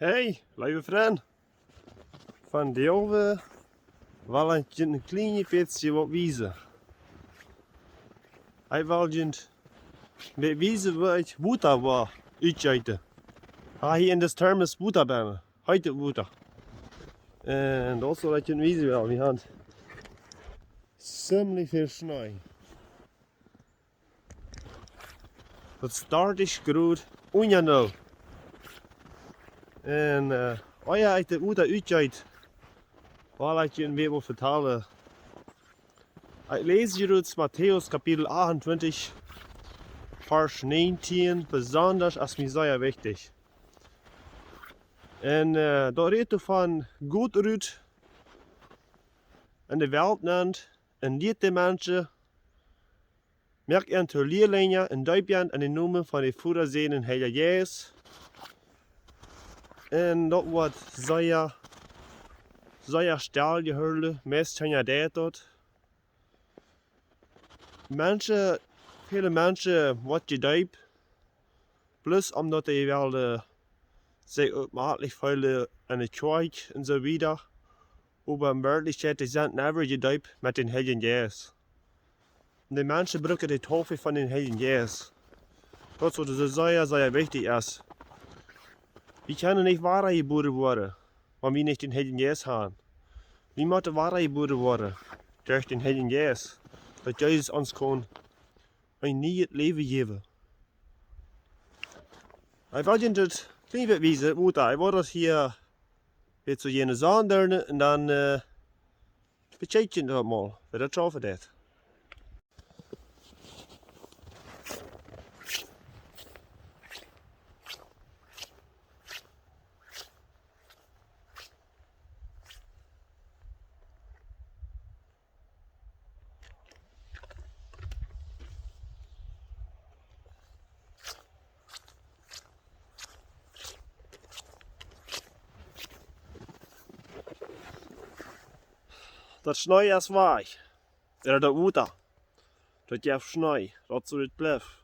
Hey, lieve vriend. Vandaag wil ik je een klein beetje wat wijzen. Ik wil je met wijzen waar ik water was uitgeten. Hier in de thermos water binnen. Heute water. En dat zal ik je wijzen wel. We hebben ziemlich veel sneeuw. Het start is groot. Onjanel. En als je uit de water uitgeit, wil ik je een beetje wat vertellen. Ik lees hier uit Matthäus Kapitel 28, Vers 19, besonders als mir sehr wichtig. En daar redt van goed uit in de wereld nennt, en leert de mensen, merkt en te leerlingen en duipjen in de naam van de Vader en Heiljen Jeist. En dat wordt zeer stil gehouden, meest zijn ja dat. Viele mensen wordt gedoopt, plus omdat die wel zich opmerkelijk voelen in de kerk en zo wieder. Aber in Wirklichkeit die sind never gedoopt met den Heiljen Jeist. Und die mensen gebruiken de Taufe van den Heiljen Jeist. Dat is wat zeer wichtig is. Wir können nicht weitergeboren worden, wenn wir nicht den Heiljen Jeist haben. Wir müssen weitergeboren worden durch den Heiljen Jeist. Dat Jesus ons kon een nieuw leven geven. Ik wil je het klein beetje wijzen, hoe dat. Ik wil dat hier weer zo jene zanderen en dan becheck je dat mal, wie dat schaffen dat. Dat sneeuw is weg. Er dat water. Dat je sneeuw. Dat zo het blijft.